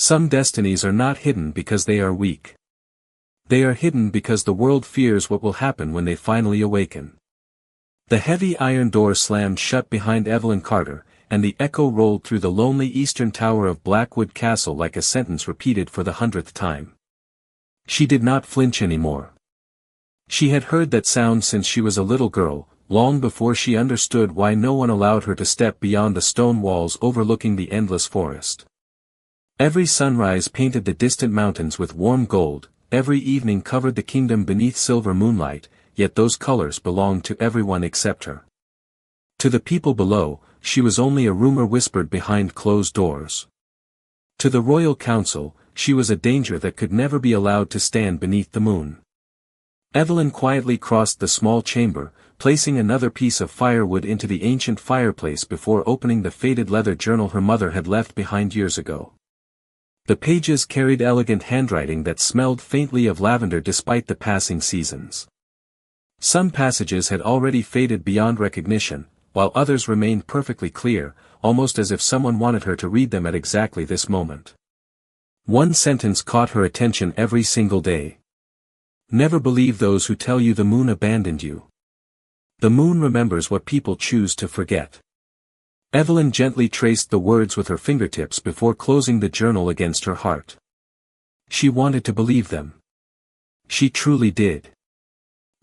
Some destinies are not hidden because they are weak. They are hidden because the world fears what will happen when they finally awaken. The heavy iron door slammed shut behind Evelyn Carter, and the echo rolled through the lonely eastern tower of Blackwood Castle like a sentence repeated for the 100th time. She did not flinch anymore. She had heard that sound since she was a little girl, long before she understood why no one allowed her to step beyond the stone walls overlooking the endless forest. Every sunrise painted the distant mountains with warm gold, every evening covered the kingdom beneath silver moonlight, yet those colors belonged to everyone except her. To the people below, she was only a rumor whispered behind closed doors. To the royal council, she was a danger that could never be allowed to stand beneath the moon. Evelyn quietly crossed the small chamber, placing another piece of firewood into the ancient fireplace before opening the faded leather journal her mother had left behind years ago. The pages carried elegant handwriting that smelled faintly of lavender despite the passing seasons. Some passages had already faded beyond recognition, while others remained perfectly clear, almost as if someone wanted her to read them at exactly this moment. One sentence caught her attention every single day. Never believe those who tell you the moon abandoned you. The moon remembers what people choose to forget. Evelyn gently traced the words with her fingertips before closing the journal against her heart. She wanted to believe them. She truly did.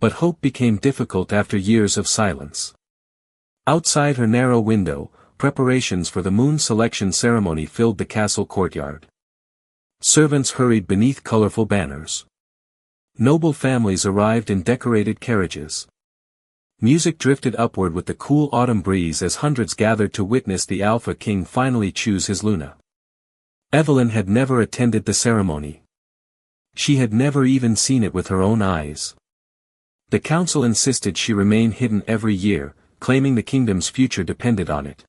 But hope became difficult after years of silence. Outside her narrow window, preparations for the moon selection ceremony filled the castle courtyard. Servants hurried beneath colorful banners. Noble families arrived in decorated carriages. Music drifted upward with the cool autumn breeze as hundreds gathered to witness the Alpha King finally choose his Luna. Evelyn had never attended the ceremony. She had never even seen it with her own eyes. The council insisted she remain hidden every year, claiming the kingdom's future depended on it.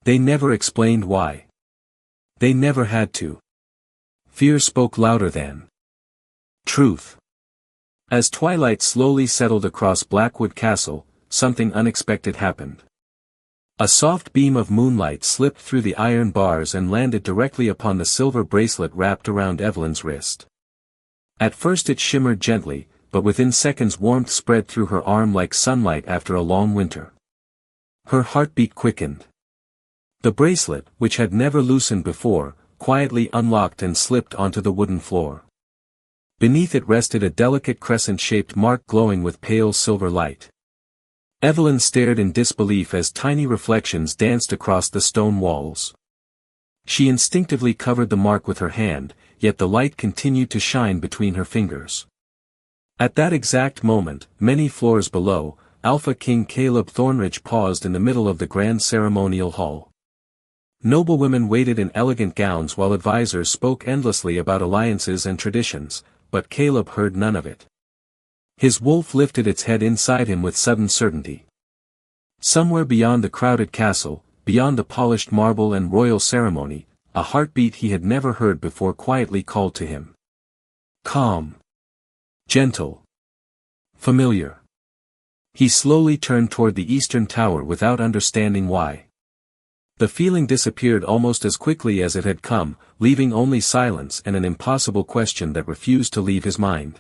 They never explained why. They never had to. Fear spoke louder than truth. As twilight slowly settled across Blackwood Castle, something unexpected happened. A soft beam of moonlight slipped through the iron bars and landed directly upon the silver bracelet wrapped around Evelyn's wrist. At first it shimmered gently, but within seconds warmth spread through her arm like sunlight after a long winter. Her heartbeat quickened. The bracelet, which had never loosened before, quietly unlocked and slipped onto the wooden floor. Beneath it rested a delicate crescent-shaped mark glowing with pale silver light. Evelyn stared in disbelief as tiny reflections danced across the stone walls. She instinctively covered the mark with her hand, yet the light continued to shine between her fingers. At that exact moment, many floors below, Alpha King Caleb Thornridge paused in the middle of the grand ceremonial hall. Noblewomen waited in elegant gowns while advisors spoke endlessly about alliances and traditions, but Caleb heard none of it. His wolf lifted its head inside him with sudden certainty. Somewhere beyond the crowded castle, beyond the polished marble and royal ceremony, a heartbeat he had never heard before quietly called to him. Calm. Gentle. Familiar. He slowly turned toward the eastern tower without understanding why. The feeling disappeared almost as quickly as it had come, leaving only silence and an impossible question that refused to leave his mind.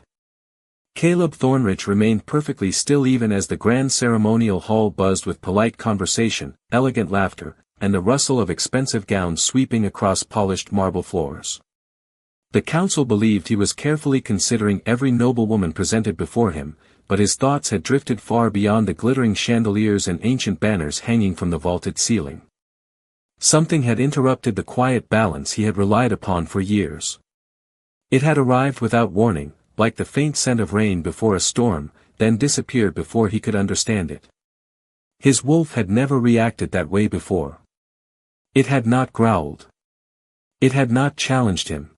Caleb Thornridge remained perfectly still even as the grand ceremonial hall buzzed with polite conversation, elegant laughter, and the rustle of expensive gowns sweeping across polished marble floors. The council believed he was carefully considering every noblewoman presented before him, but his thoughts had drifted far beyond the glittering chandeliers and ancient banners hanging from the vaulted ceiling. Something had interrupted the quiet balance he had relied upon for years. It had arrived without warning, like the faint scent of rain before a storm, then disappeared before he could understand it. His wolf had never reacted that way before. It had not growled. It had not challenged him.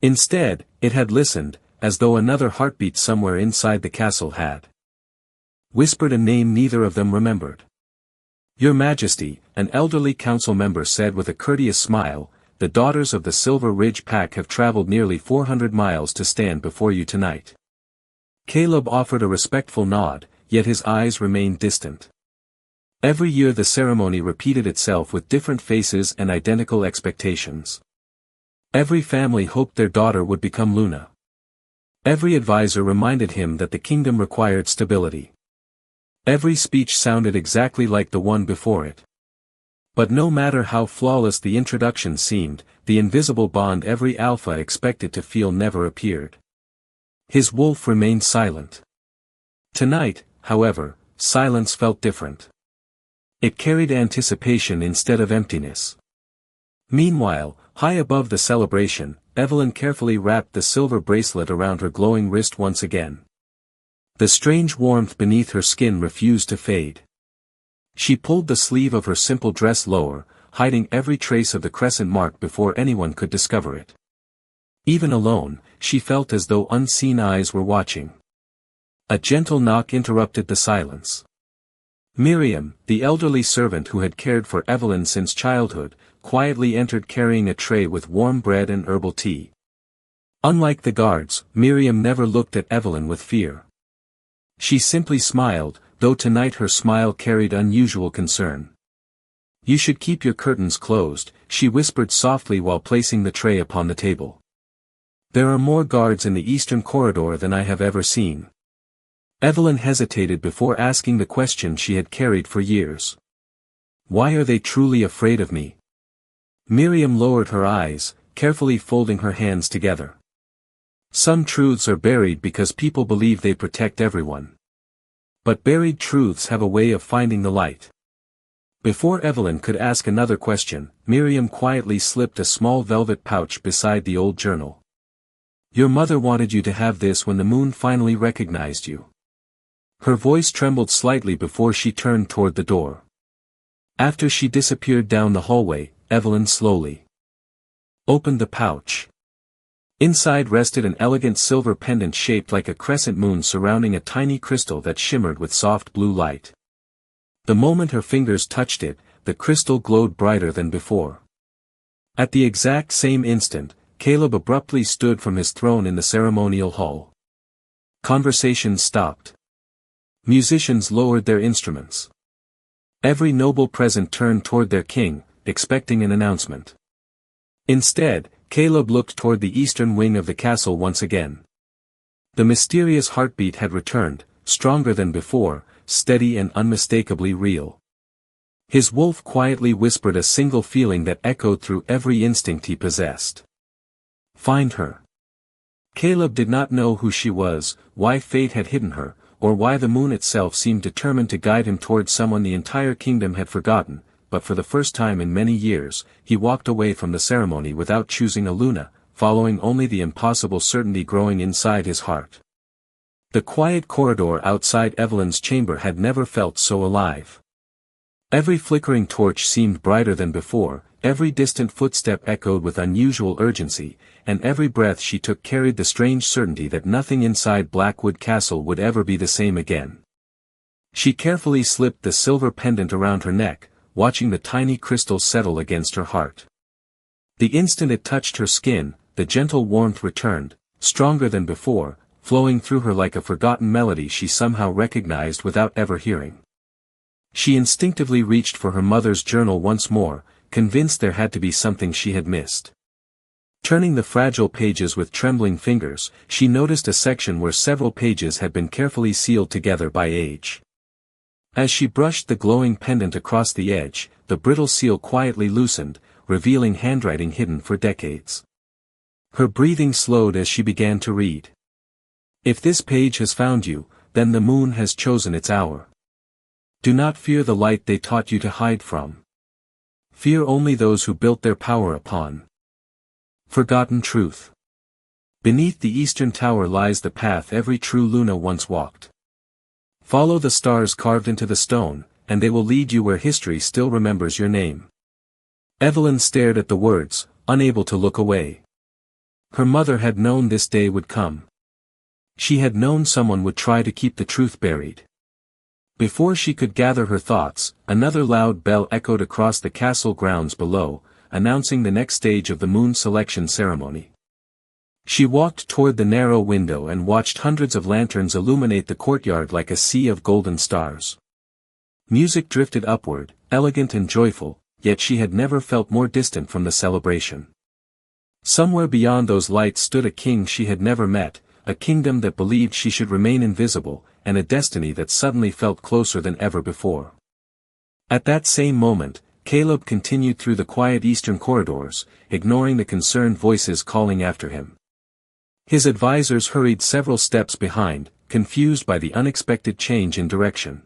Instead, it had listened, as though another heartbeat somewhere inside the castle had whispered a name neither of them remembered. Your Majesty, an elderly council member said with a courteous smile, the daughters of the Silver Ridge Pack have traveled nearly 400 miles to stand before you tonight. Caleb offered a respectful nod, yet his eyes remained distant. Every year the ceremony repeated itself with different faces and identical expectations. Every family hoped their daughter would become Luna. Every advisor reminded him that the kingdom required stability. Every speech sounded exactly like the one before it. But no matter how flawless the introduction seemed, the invisible bond every alpha expected to feel never appeared. His wolf remained silent. Tonight, however, silence felt different. It carried anticipation instead of emptiness. Meanwhile, high above the celebration, Evelyn carefully wrapped the silver bracelet around her glowing wrist once again. The strange warmth beneath her skin refused to fade. She pulled the sleeve of her simple dress lower, hiding every trace of the crescent mark before anyone could discover it. Even alone, she felt as though unseen eyes were watching. A gentle knock interrupted the silence. Miriam, the elderly servant who had cared for Evelyn since childhood, quietly entered carrying a tray with warm bread and herbal tea. Unlike the guards, Miriam never looked at Evelyn with fear. She simply smiled, though tonight her smile carried unusual concern. "You should keep your curtains closed," she whispered softly while placing the tray upon the table. "There are more guards in the eastern corridor than I have ever seen." Evelyn hesitated before asking the question she had carried for years. "Why are they truly afraid of me?" Miriam lowered her eyes, carefully folding her hands together. "Some truths are buried because people believe they protect everyone. But buried truths have a way of finding the light." Before Evelyn could ask another question, Miriam quietly slipped a small velvet pouch beside the old journal. "Your mother wanted you to have this when the moon finally recognized you." Her voice trembled slightly before she turned toward the door. After she disappeared down the hallway, Evelyn slowly opened the pouch. Inside rested an elegant silver pendant shaped like a crescent moon surrounding a tiny crystal that shimmered with soft blue light. The moment her fingers touched it, the crystal glowed brighter than before. At the exact same instant, Caleb abruptly stood from his throne in the ceremonial hall. Conversations stopped. Musicians lowered their instruments. Every noble present turned toward their king, expecting an announcement. Instead, Caleb looked toward the eastern wing of the castle once again. The mysterious heartbeat had returned, stronger than before, steady and unmistakably real. His wolf quietly whispered a single feeling that echoed through every instinct he possessed. "Find her." Caleb did not know who she was, why fate had hidden her, or why the moon itself seemed determined to guide him towards someone the entire kingdom had forgotten, but for the first time in many years, he walked away from the ceremony without choosing a Luna, following only the impossible certainty growing inside his heart. The quiet corridor outside Evelyn's chamber had never felt so alive. Every flickering torch seemed brighter than before, every distant footstep echoed with unusual urgency, and every breath she took carried the strange certainty that nothing inside Blackwood Castle would ever be the same again. She carefully slipped the silver pendant around her neck, watching the tiny crystal settle against her heart. The instant it touched her skin, the gentle warmth returned, stronger than before, flowing through her like a forgotten melody she somehow recognized without ever hearing. She instinctively reached for her mother's journal once more, convinced there had to be something she had missed. Turning the fragile pages with trembling fingers, she noticed a section where several pages had been carefully sealed together by age. As she brushed the glowing pendant across the edge, the brittle seal quietly loosened, revealing handwriting hidden for decades. Her breathing slowed as she began to read. "If this page has found you, then the moon has chosen its hour. Do not fear the light they taught you to hide from. Fear only those who built their power upon forgotten truth. Beneath the eastern tower lies the path every true Luna once walked. Follow the stars carved into the stone, and they will lead you where history still remembers your name." Evelyn stared at the words, unable to look away. Her mother had known this day would come. She had known someone would try to keep the truth buried. Before she could gather her thoughts, another loud bell echoed across the castle grounds below, announcing the next stage of the moon selection ceremony. She walked toward the narrow window and watched hundreds of lanterns illuminate the courtyard like a sea of golden stars. Music drifted upward, elegant and joyful, yet she had never felt more distant from the celebration. Somewhere beyond those lights stood a king she had never met, a kingdom that believed she should remain invisible, and a destiny that suddenly felt closer than ever before. At that same moment, Caleb continued through the quiet eastern corridors, ignoring the concerned voices calling after him. His advisors hurried several steps behind, confused by the unexpected change in direction.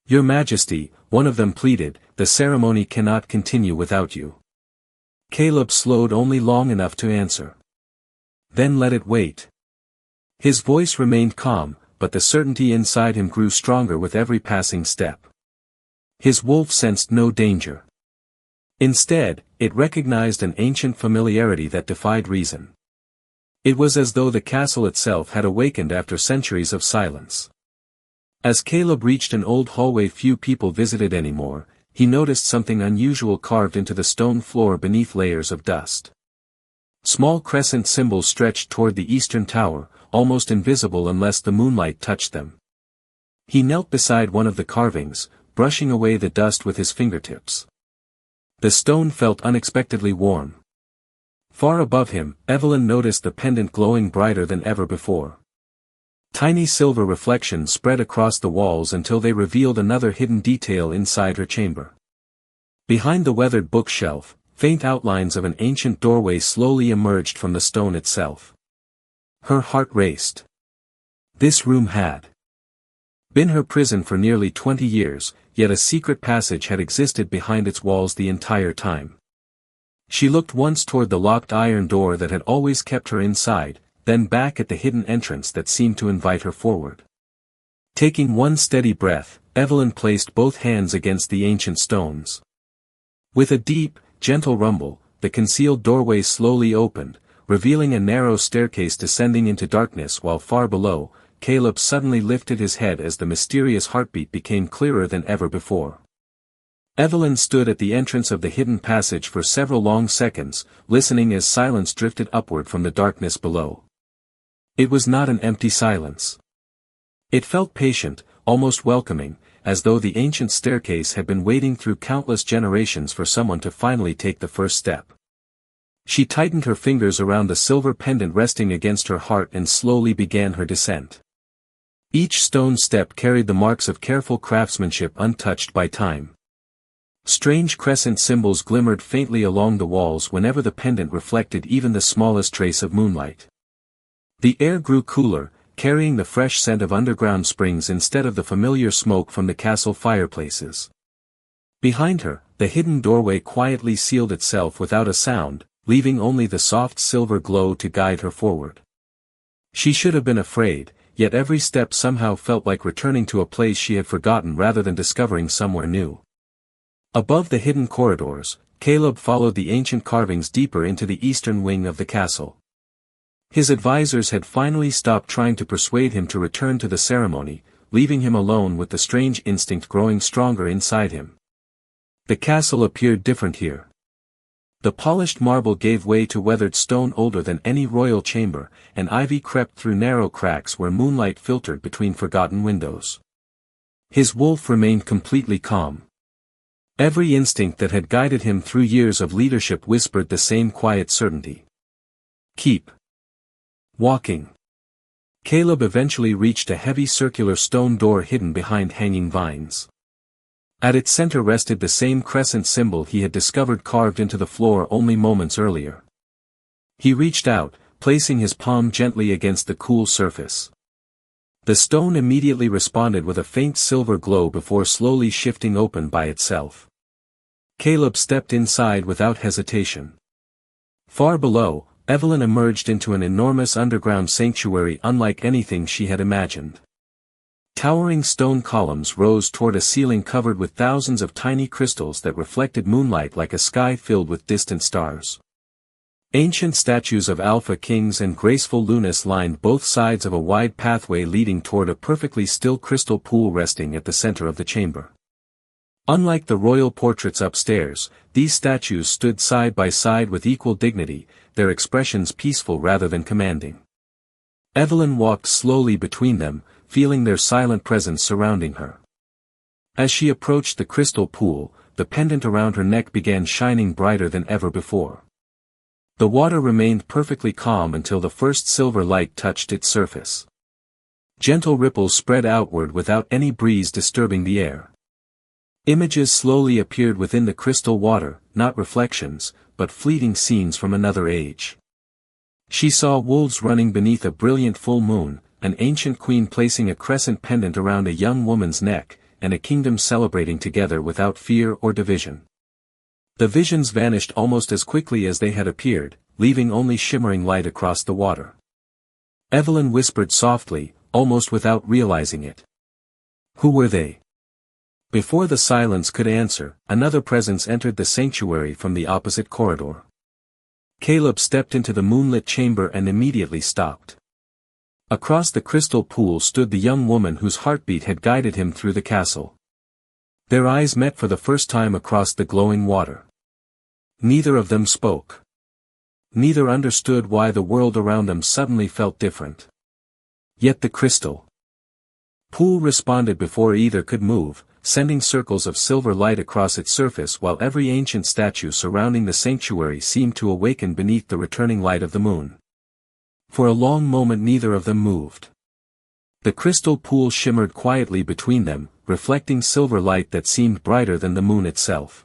"Your Majesty," one of them pleaded, "the ceremony cannot continue without you." Caleb slowed only long enough to answer. "Then let it wait." His voice remained calm, but the certainty inside him grew stronger with every passing step. His wolf sensed no danger. Instead, it recognized an ancient familiarity that defied reason. It was as though the castle itself had awakened after centuries of silence. As Caleb reached an old hallway few people visited anymore, he noticed something unusual carved into the stone floor beneath layers of dust. Small crescent symbols stretched toward the eastern tower, almost invisible unless the moonlight touched them. He knelt beside one of the carvings, brushing away the dust with his fingertips. The stone felt unexpectedly warm. Far above him, Evelyn noticed the pendant glowing brighter than ever before. Tiny silver reflections spread across the walls until they revealed another hidden detail inside her chamber. Behind the weathered bookshelf, faint outlines of an ancient doorway slowly emerged from the stone itself. Her heart raced. This room had been her prison for nearly 20 years, yet a secret passage had existed behind its walls the entire time. She looked once toward the locked iron door that had always kept her inside, then back at the hidden entrance that seemed to invite her forward. Taking one steady breath, Evelyn placed both hands against the ancient stones. With a deep, gentle rumble, the concealed doorway slowly opened, revealing a narrow staircase descending into darkness while far below, Caleb suddenly lifted his head as the mysterious heartbeat became clearer than ever before. Evelyn stood at the entrance of the hidden passage for several long seconds, listening as silence drifted upward from the darkness below. It was not an empty silence. It felt patient, almost welcoming, as though the ancient staircase had been waiting through countless generations for someone to finally take the first step. She tightened her fingers around the silver pendant resting against her heart and slowly began her descent. Each stone step carried the marks of careful craftsmanship untouched by time. Strange crescent symbols glimmered faintly along the walls whenever the pendant reflected even the smallest trace of moonlight. The air grew cooler, carrying the fresh scent of underground springs instead of the familiar smoke from the castle fireplaces. Behind her, the hidden doorway quietly sealed itself without a sound, leaving only the soft silver glow to guide her forward. She should have been afraid, yet every step somehow felt like returning to a place she had forgotten rather than discovering somewhere new. Above the hidden corridors, Caleb followed the ancient carvings deeper into the eastern wing of the castle. His advisors had finally stopped trying to persuade him to return to the ceremony, leaving him alone with the strange instinct growing stronger inside him. The castle appeared different here. The polished marble gave way to weathered stone older than any royal chamber, and ivy crept through narrow cracks where moonlight filtered between forgotten windows. His wolf remained completely calm. Every instinct that had guided him through years of leadership whispered the same quiet certainty. Keep walking. Caleb eventually reached a heavy circular stone door hidden behind hanging vines. At its center rested the same crescent symbol he had discovered carved into the floor only moments earlier. He reached out, placing his palm gently against the cool surface. The stone immediately responded with a faint silver glow before slowly shifting open by itself. Caleb stepped inside without hesitation. Far below, Evelyn emerged into an enormous underground sanctuary unlike anything she had imagined. Towering stone columns rose toward a ceiling covered with thousands of tiny crystals that reflected moonlight like a sky filled with distant stars. Ancient statues of alpha kings and graceful lunas lined both sides of a wide pathway leading toward a perfectly still crystal pool resting at the center of the chamber. Unlike the royal portraits upstairs, these statues stood side by side with equal dignity, their expressions peaceful rather than commanding. Evelyn walked slowly between them, feeling their silent presence surrounding her. As she approached the crystal pool, the pendant around her neck began shining brighter than ever before. The water remained perfectly calm until the first silver light touched its surface. Gentle ripples spread outward without any breeze disturbing the air. Images slowly appeared within the crystal water, not reflections, but fleeting scenes from another age. She saw wolves running beneath a brilliant full moon, an ancient queen placing a crescent pendant around a young woman's neck, and a kingdom celebrating together without fear or division. The visions vanished almost as quickly as they had appeared, leaving only shimmering light across the water. Evelyn whispered softly, almost without realizing it. Who were they? Before the silence could answer, another presence entered the sanctuary from the opposite corridor. Caleb stepped into the moonlit chamber and immediately stopped. Across the crystal pool stood the young woman whose heartbeat had guided him through the castle. Their eyes met for the first time across the glowing water. Neither of them spoke. Neither understood why the world around them suddenly felt different. Yet the crystal pool responded before either could move, sending circles of silver light across its surface while every ancient statue surrounding the sanctuary seemed to awaken beneath the returning light of the moon. For a long moment neither of them moved. The crystal pool shimmered quietly between them, reflecting silver light that seemed brighter than the moon itself.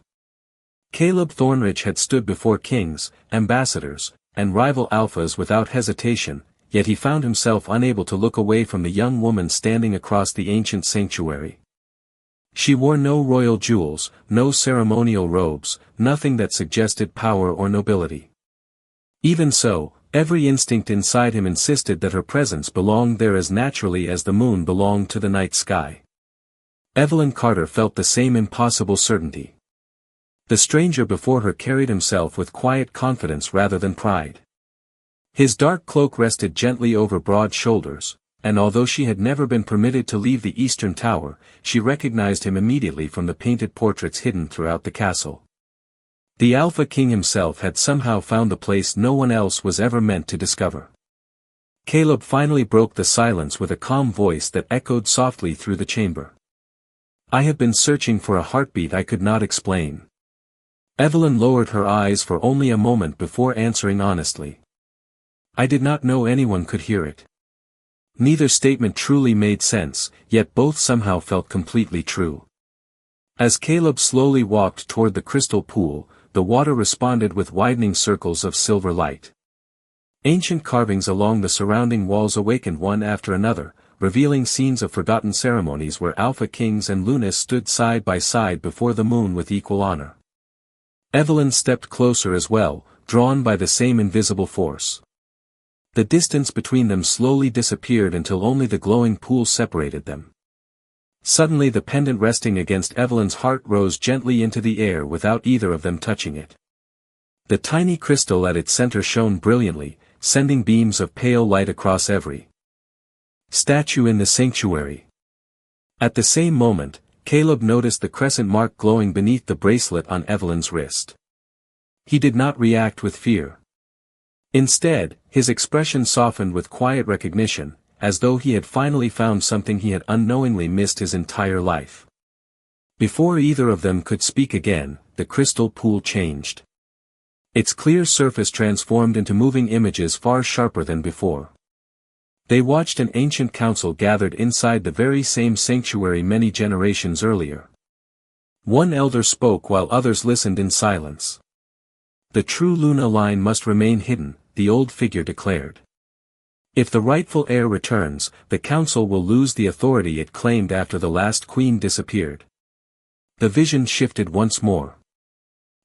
Caleb Thornridge had stood before kings, ambassadors, and rival alphas without hesitation, yet he found himself unable to look away from the young woman standing across the ancient sanctuary. She wore no royal jewels, no ceremonial robes, nothing that suggested power or nobility. Even so, every instinct inside him insisted that her presence belonged there as naturally as the moon belonged to the night sky. Evelyn Carter felt the same impossible certainty. The stranger before her carried himself with quiet confidence rather than pride. His dark cloak rested gently over broad shoulders, and although she had never been permitted to leave the eastern tower, she recognized him immediately from the painted portraits hidden throughout the castle. The Alpha King himself had somehow found the place no one else was ever meant to discover. Caleb finally broke the silence with a calm voice that echoed softly through the chamber. I have been searching for a heartbeat I could not explain. Evelyn lowered her eyes for only a moment before answering honestly. I did not know anyone could hear it. Neither statement truly made sense, yet both somehow felt completely true. As Caleb slowly walked toward the crystal pool, the water responded with widening circles of silver light. Ancient carvings along the surrounding walls awakened one after another, revealing scenes of forgotten ceremonies where Alpha Kings and Lunas stood side by side before the moon with equal honor. Evelyn stepped closer as well, drawn by the same invisible force. The distance between them slowly disappeared until only the glowing pool separated them. Suddenly the pendant resting against Evelyn's heart rose gently into the air without either of them touching it. The tiny crystal at its center shone brilliantly, sending beams of pale light across every statue in the sanctuary. At the same moment, Caleb noticed the crescent mark glowing beneath the bracelet on Evelyn's wrist. He did not react with fear. Instead, his expression softened with quiet recognition, as though he had finally found something he had unknowingly missed his entire life. Before either of them could speak again, the crystal pool changed. Its clear surface transformed into moving images far sharper than before. They watched an ancient council gathered inside the very same sanctuary many generations earlier. One elder spoke while others listened in silence. The true Luna line must remain hidden, the old figure declared. If the rightful heir returns, the council will lose the authority it claimed after the last queen disappeared. The vision shifted once more.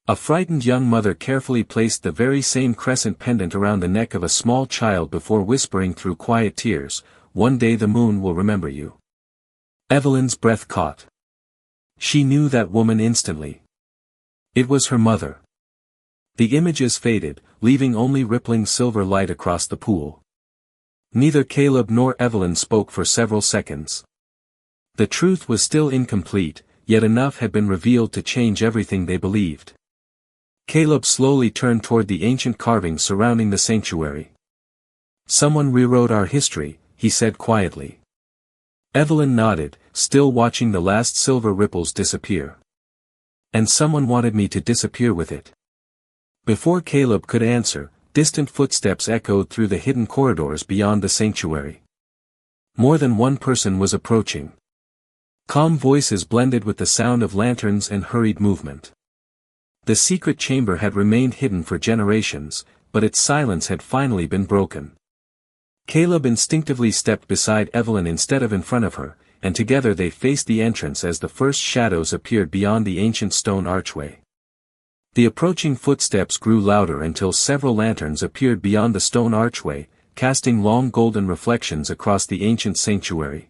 A frightened young mother carefully placed the very same crescent pendant around the neck of a small child before whispering through quiet tears, "One day the moon will remember you." Evelyn's breath caught. She knew that woman instantly. It was her mother. The images faded, leaving only rippling silver light across the pool. Neither Caleb nor Evelyn spoke for several seconds. The truth was still incomplete, yet enough had been revealed to change everything they believed. Caleb slowly turned toward the ancient carvings surrounding the sanctuary. "Someone rewrote our history," he said quietly. Evelyn nodded, still watching the last silver ripples disappear. "And someone wanted me to disappear with it." Before Caleb could answer, distant footsteps echoed through the hidden corridors beyond the sanctuary. More than one person was approaching. Calm voices blended with the sound of lanterns and hurried movement. The secret chamber had remained hidden for generations, but its silence had finally been broken. Caleb instinctively stepped beside Evelyn instead of in front of her, and together they faced the entrance as the first shadows appeared beyond the ancient stone archway. The approaching footsteps grew louder until several lanterns appeared beyond the stone archway, casting long golden reflections across the ancient sanctuary.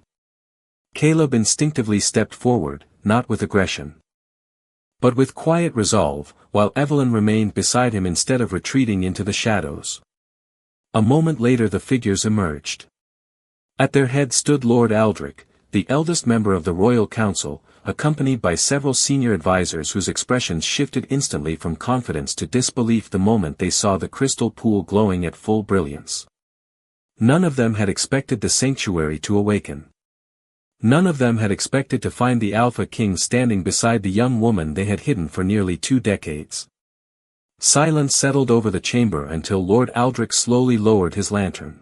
Caleb instinctively stepped forward, not with aggression, but with quiet resolve, while Evelyn remained beside him instead of retreating into the shadows. A moment later the figures emerged. At their head stood Lord Aldrich, the eldest member of the Royal Council, accompanied by several senior advisors whose expressions shifted instantly from confidence to disbelief the moment they saw the crystal pool glowing at full brilliance. None of them had expected the sanctuary to awaken. None of them had expected to find the Alpha King standing beside the young woman they had hidden for nearly 2 decades. Silence settled over the chamber until Lord Aldrich slowly lowered his lantern.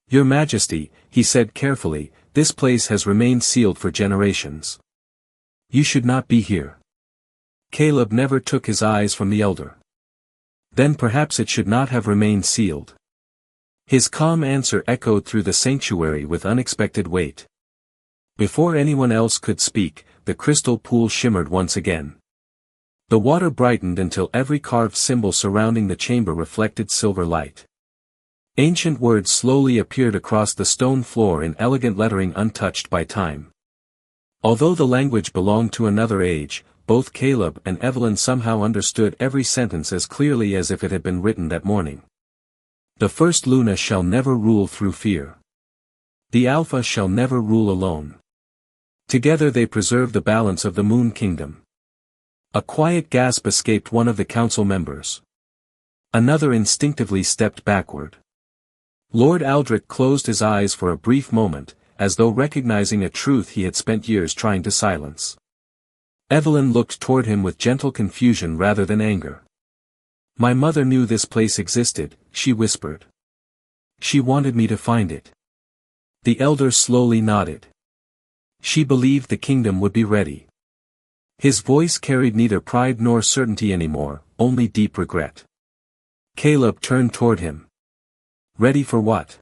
"Your Majesty," he said carefully, "this place has remained sealed for generations. You should not be here." Caleb never took his eyes from the elder. "Then perhaps it should not have remained sealed." His calm answer echoed through the sanctuary with unexpected weight. Before anyone else could speak, the crystal pool shimmered once again. The water brightened until every carved symbol surrounding the chamber reflected silver light. Ancient words slowly appeared across the stone floor in elegant lettering untouched by time. Although the language belonged to another age, both Caleb and Evelyn somehow understood every sentence as clearly as if it had been written that morning. The first Luna shall never rule through fear. The Alpha shall never rule alone. Together they preserve the balance of the Moon Kingdom. A quiet gasp escaped one of the council members. Another instinctively stepped backward. Lord Aldrich closed his eyes for a brief moment, as though recognizing a truth he had spent years trying to silence. Evelyn looked toward him with gentle confusion rather than anger. "My mother knew this place existed," she whispered. "She wanted me to find it." The elder slowly nodded. "She believed the kingdom would be ready." His voice carried neither pride nor certainty anymore, only deep regret. Caleb turned toward him. "Ready for what?"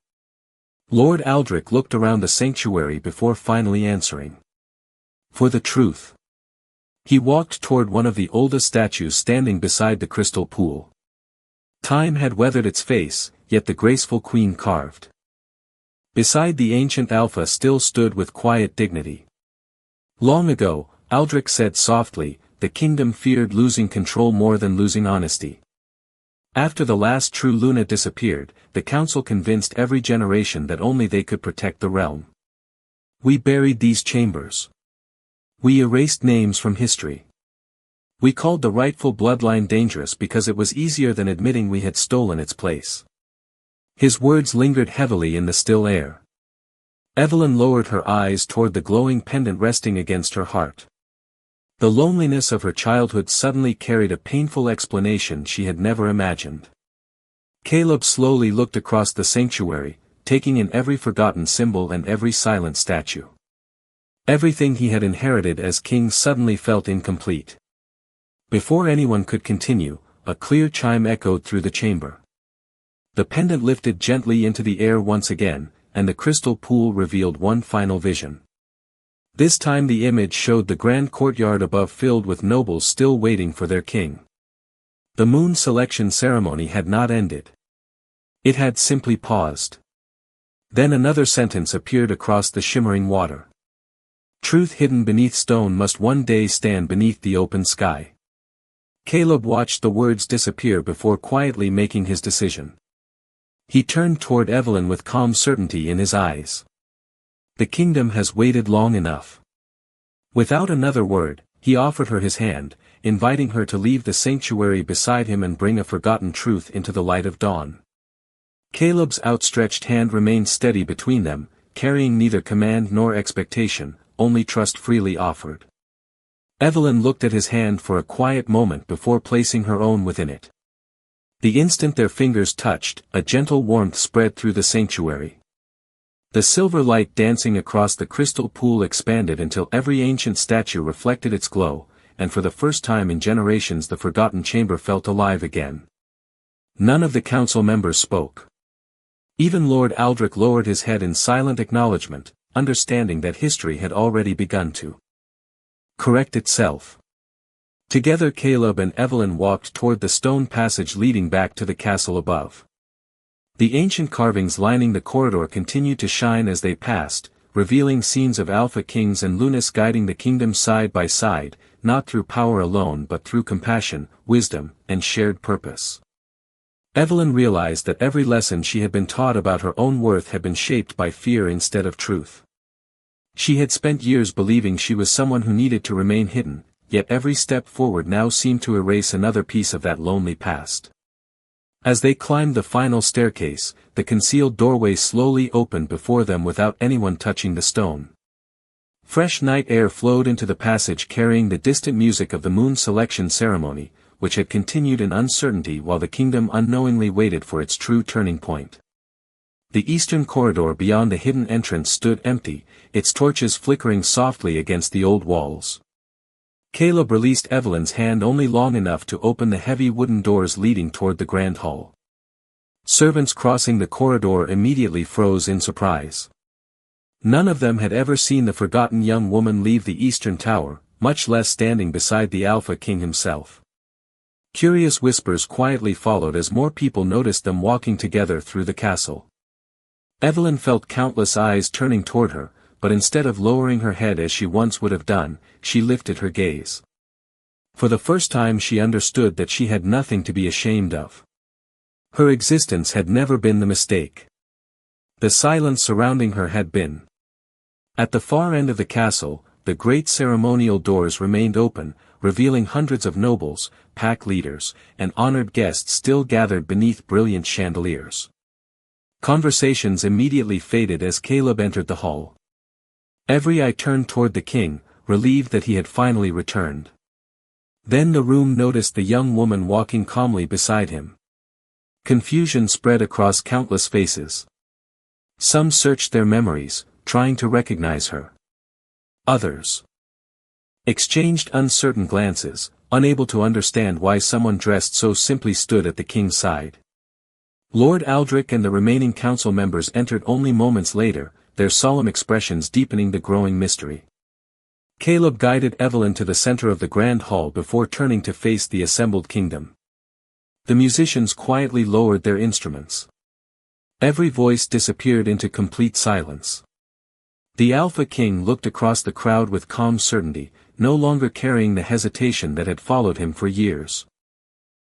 Lord Aldrich looked around the sanctuary before finally answering. "For the truth." He walked toward one of the oldest statues standing beside the crystal pool. Time had weathered its face, yet the graceful queen carved. Beside the ancient Alpha still stood with quiet dignity. "Long ago," Aldrich said softly, "the kingdom feared losing control more than losing honesty. After the last true Luna disappeared, the council convinced every generation that only they could protect the realm. We buried these chambers. We erased names from history. We called the rightful bloodline dangerous because it was easier than admitting we had stolen its place." His words lingered heavily in the still air. Evelyn lowered her eyes toward the glowing pendant resting against her heart. The loneliness of her childhood suddenly carried a painful explanation she had never imagined. Caleb slowly looked across the sanctuary, taking in every forgotten symbol and every silent statue. Everything he had inherited as king suddenly felt incomplete. Before anyone could continue, a clear chime echoed through the chamber. The pendant lifted gently into the air once again, and the crystal pool revealed one final vision. This time the image showed the grand courtyard above filled with nobles still waiting for their king. The moon selection ceremony had not ended. It had simply paused. Then another sentence appeared across the shimmering water. "Truth hidden beneath stone must one day stand beneath the open sky." Caleb watched the words disappear before quietly making his decision. He turned toward Evelyn with calm certainty in his eyes. "The kingdom has waited long enough." Without another word, he offered her his hand, inviting her to leave the sanctuary beside him and bring a forgotten truth into the light of dawn. Caleb's outstretched hand remained steady between them, carrying neither command nor expectation, only trust freely offered. Evelyn looked at his hand for a quiet moment before placing her own within it. The instant their fingers touched, a gentle warmth spread through the sanctuary. The silver light dancing across the crystal pool expanded until every ancient statue reflected its glow, and for the first time in generations the forgotten chamber felt alive again. None of the council members spoke. Even Lord Aldrich lowered his head in silent acknowledgement, understanding that history had already begun to correct itself. Together Caleb and Evelyn walked toward the stone passage leading back to the castle above. The ancient carvings lining the corridor continued to shine as they passed, revealing scenes of Alpha Kings and Lunas guiding the kingdom side by side, not through power alone but through compassion, wisdom, and shared purpose. Evelyn realized that every lesson she had been taught about her own worth had been shaped by fear instead of truth. She had spent years believing she was someone who needed to remain hidden, yet every step forward now seemed to erase another piece of that lonely past. As they climbed the final staircase, the concealed doorway slowly opened before them without anyone touching the stone. Fresh night air flowed into the passage carrying the distant music of the moon selection ceremony, which had continued in uncertainty while the kingdom unknowingly waited for its true turning point. The eastern corridor beyond the hidden entrance stood empty, its torches flickering softly against the old walls. Caleb released Evelyn's hand only long enough to open the heavy wooden doors leading toward the grand hall. Servants crossing the corridor immediately froze in surprise. None of them had ever seen the forgotten young woman leave the eastern tower, much less standing beside the Alpha King himself. Curious whispers quietly followed as more people noticed them walking together through the castle. Evelyn felt countless eyes turning toward her, but instead of lowering her head as she once would have done, she lifted her gaze. For the first time she understood that she had nothing to be ashamed of. Her existence had never been the mistake. The silence surrounding her had been. At the far end of the castle, the great ceremonial doors remained open, revealing hundreds of nobles, pack leaders, and honored guests still gathered beneath brilliant chandeliers. Conversations immediately faded as Caleb entered the hall. Every eye turned toward the king, relieved that he had finally returned. Then the room noticed the young woman walking calmly beside him. Confusion spread across countless faces. Some searched their memories, trying to recognize her. Others exchanged uncertain glances, unable to understand why someone dressed so simply stood at the king's side. Lord Aldrich and the remaining council members entered only moments later, their solemn expressions deepening the growing mystery. Caleb guided Evelyn to the center of the grand hall before turning to face the assembled kingdom. The musicians quietly lowered their instruments. Every voice disappeared into complete silence. The Alpha King looked across the crowd with calm certainty, no longer carrying the hesitation that had followed him for years.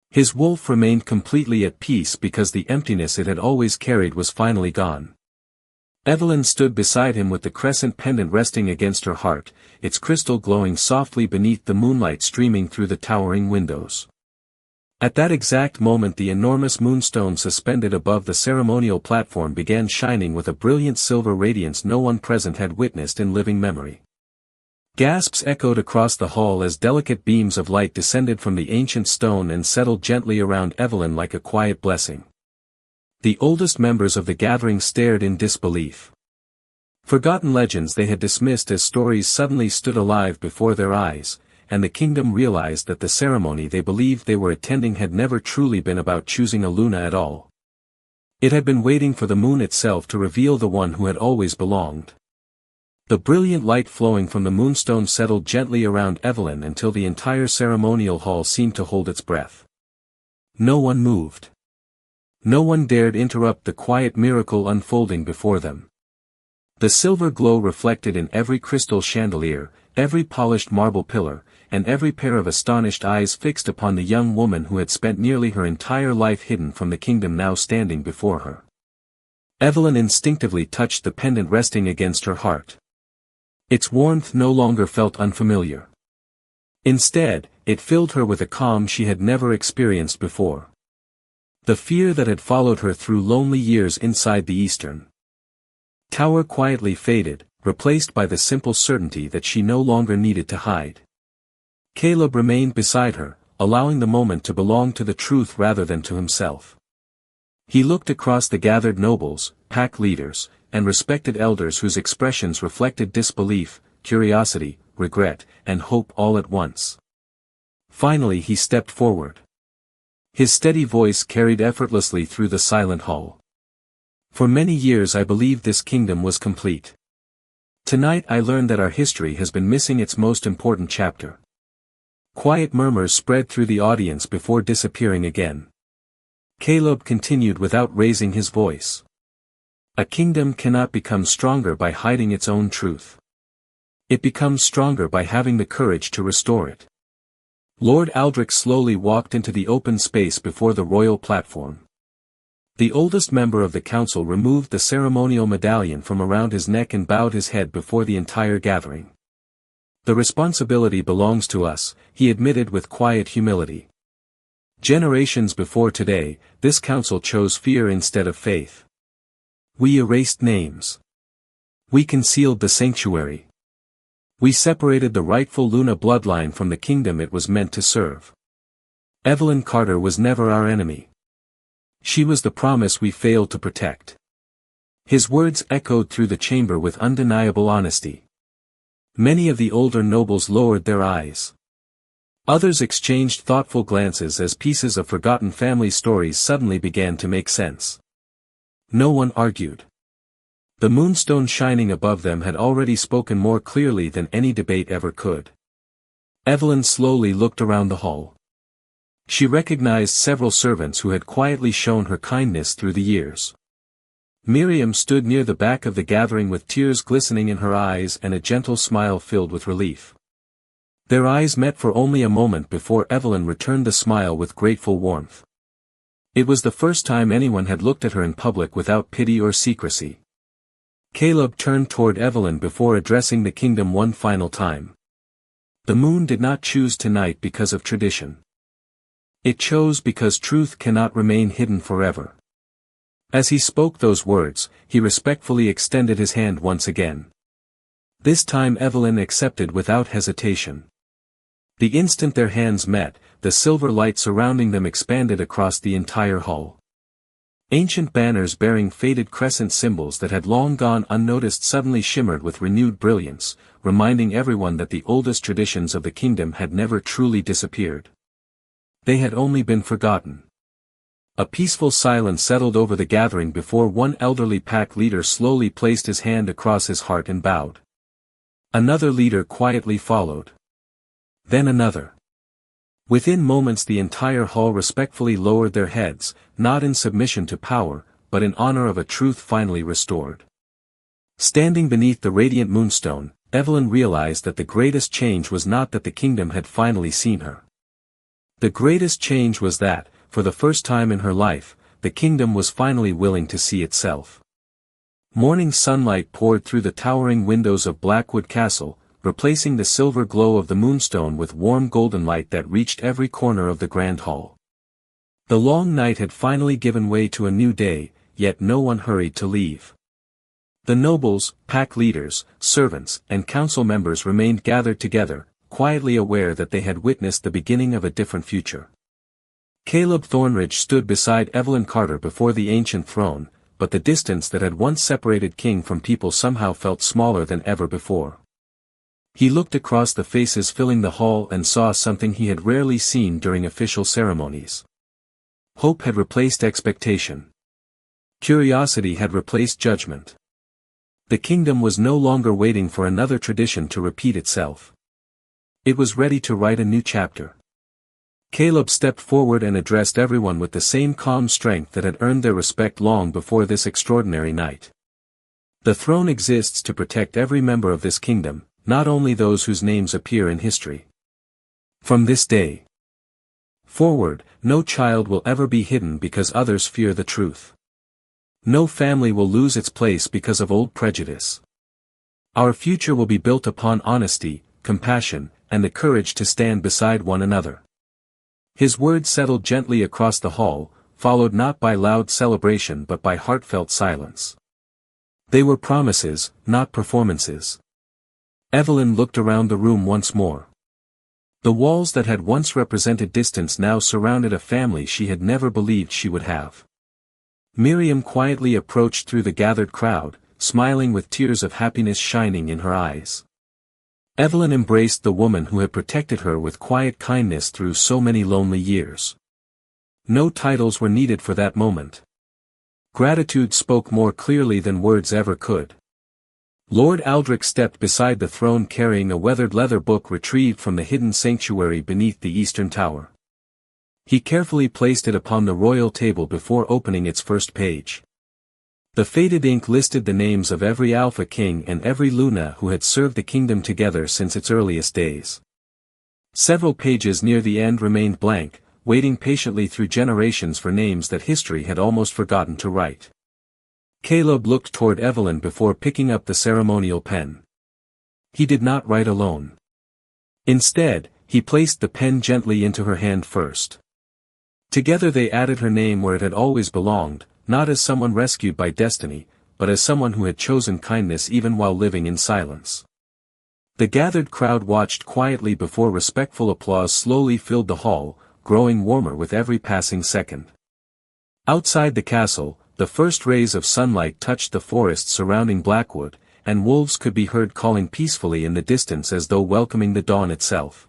His wolf remained completely at peace because the emptiness it had always carried was finally gone. Evelyn stood beside him with the crescent pendant resting against her heart, its crystal glowing softly beneath the moonlight streaming through the towering windows. At that exact moment the enormous moonstone suspended above the ceremonial platform began shining with a brilliant silver radiance no one present had witnessed in living memory. Gasps echoed across the hall as delicate beams of light descended from the ancient stone and settled gently around Evelyn like a quiet blessing. The oldest members of the gathering stared in disbelief. Forgotten legends they had dismissed as stories suddenly stood alive before their eyes, and the kingdom realized that the ceremony they believed they were attending had never truly been about choosing a Luna at all. It had been waiting for the moon itself to reveal the one who had always belonged. The brilliant light flowing from the moonstone settled gently around Evelyn until the entire ceremonial hall seemed to hold its breath. No one moved. No one dared interrupt the quiet miracle unfolding before them. The silver glow reflected in every crystal chandelier, every polished marble pillar, and every pair of astonished eyes fixed upon the young woman who had spent nearly her entire life hidden from the kingdom now standing before her. Evelyn instinctively touched the pendant resting against her heart. Its warmth no longer felt unfamiliar. Instead, it filled her with a calm she had never experienced before. The fear that had followed her through lonely years inside the Eastern Tower quietly faded, replaced by the simple certainty that she no longer needed to hide. Caleb remained beside her, allowing the moment to belong to the truth rather than to himself. He looked across the gathered nobles, pack leaders, and respected elders whose expressions reflected disbelief, curiosity, regret, and hope all at once. Finally he stepped forward. His steady voice carried effortlessly through the silent hall. For many years I believed this kingdom was complete. Tonight I learned that our history has been missing its most important chapter. Quiet murmurs spread through the audience before disappearing again. Caleb continued without raising his voice. A kingdom cannot become stronger by hiding its own truth. It becomes stronger by having the courage to restore it. Lord Aldrich slowly walked into the open space before the royal platform. The oldest member of the council removed the ceremonial medallion from around his neck and bowed his head before the entire gathering. The responsibility belongs to us, he admitted with quiet humility. Generations before today, this council chose fear instead of faith. We erased names. We concealed the sanctuary. We separated the rightful Luna bloodline from the kingdom it was meant to serve. Evelyn Carter was never our enemy. She was the promise we failed to protect. His words echoed through the chamber with undeniable honesty. Many of the older nobles lowered their eyes. Others exchanged thoughtful glances as pieces of forgotten family stories suddenly began to make sense. No one argued. The moonstone shining above them had already spoken more clearly than any debate ever could. Evelyn slowly looked around the hall. She recognized several servants who had quietly shown her kindness through the years. Miriam stood near the back of the gathering with tears glistening in her eyes and a gentle smile filled with relief. Their eyes met for only a moment before Evelyn returned the smile with grateful warmth. It was the first time anyone had looked at her in public without pity or secrecy. Caleb turned toward Evelyn before addressing the kingdom one final time. The moon did not choose tonight because of tradition. It chose because truth cannot remain hidden forever. As he spoke those words, he respectfully extended his hand once again. This time Evelyn accepted without hesitation. The instant their hands met, the silver light surrounding them expanded across the entire hall. Ancient banners bearing faded crescent symbols that had long gone unnoticed suddenly shimmered with renewed brilliance, reminding everyone that the oldest traditions of the kingdom had never truly disappeared. They had only been forgotten. A peaceful silence settled over the gathering before one elderly pack leader slowly placed his hand across his heart and bowed. Another leader quietly followed. Then another. Within moments the entire hall respectfully lowered their heads, not in submission to power, but in honor of a truth finally restored. Standing beneath the radiant moonstone, Evelyn realized that the greatest change was not that the kingdom had finally seen her. The greatest change was that, for the first time in her life, the kingdom was finally willing to see itself. Morning sunlight poured through the towering windows of Blackwood Castle, replacing the silver glow of the moonstone with warm golden light that reached every corner of the grand hall. The long night had finally given way to a new day, yet no one hurried to leave. The nobles, pack leaders, servants, and council members remained gathered together, quietly aware that they had witnessed the beginning of a different future. Caleb Thornridge stood beside Evelyn Carter before the ancient throne, but the distance that had once separated king from people somehow felt smaller than ever before. He looked across the faces filling the hall and saw something he had rarely seen during official ceremonies. Hope had replaced expectation. Curiosity had replaced judgment. The kingdom was no longer waiting for another tradition to repeat itself. It was ready to write a new chapter. Caleb stepped forward and addressed everyone with the same calm strength that had earned their respect long before this extraordinary night. The throne exists to protect every member of this kingdom, not only those whose names appear in history. From this day forward, no child will ever be hidden because others fear the truth. No family will lose its place because of old prejudice. Our future will be built upon honesty, compassion, and the courage to stand beside one another. His words settled gently across the hall, followed not by loud celebration but by heartfelt silence. They were promises, not performances. Evelyn looked around the room once more. The walls that had once represented distance now surrounded a family she had never believed she would have. Miriam quietly approached through the gathered crowd, smiling with tears of happiness shining in her eyes. Evelyn embraced the woman who had protected her with quiet kindness through so many lonely years. No titles were needed for that moment. Gratitude spoke more clearly than words ever could. Lord Aldrich stepped beside the throne carrying a weathered leather book retrieved from the hidden sanctuary beneath the eastern tower. He carefully placed it upon the royal table before opening its first page. The faded ink listed the names of every Alpha King and every Luna who had served the kingdom together since its earliest days. Several pages near the end remained blank, waiting patiently through generations for names that history had almost forgotten to write. Caleb looked toward Evelyn before picking up the ceremonial pen. He did not write alone. Instead, he placed the pen gently into her hand first. Together they added her name where it had always belonged, not as someone rescued by destiny, but as someone who had chosen kindness even while living in silence. The gathered crowd watched quietly before respectful applause slowly filled the hall, growing warmer with every passing second. Outside the castle, the first rays of sunlight touched the forest surrounding Blackwood, and wolves could be heard calling peacefully in the distance as though welcoming the dawn itself.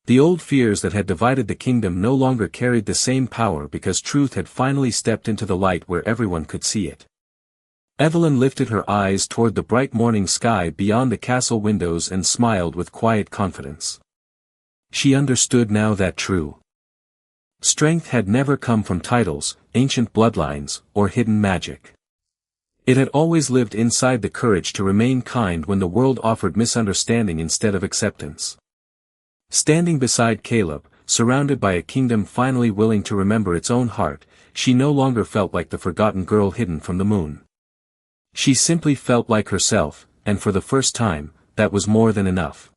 The old fears that had divided the kingdom no longer carried the same power because truth had finally stepped into the light where everyone could see it. Evelyn lifted her eyes toward the bright morning sky beyond the castle windows and smiled with quiet confidence. She understood now that true strength had never come from titles, ancient bloodlines, or hidden magic. It had always lived inside the courage to remain kind when the world offered misunderstanding instead of acceptance. Standing beside Caleb, surrounded by a kingdom finally willing to remember its own heart, she no longer felt like the forgotten girl hidden from the moon. She simply felt like herself, and for the first time, that was more than enough.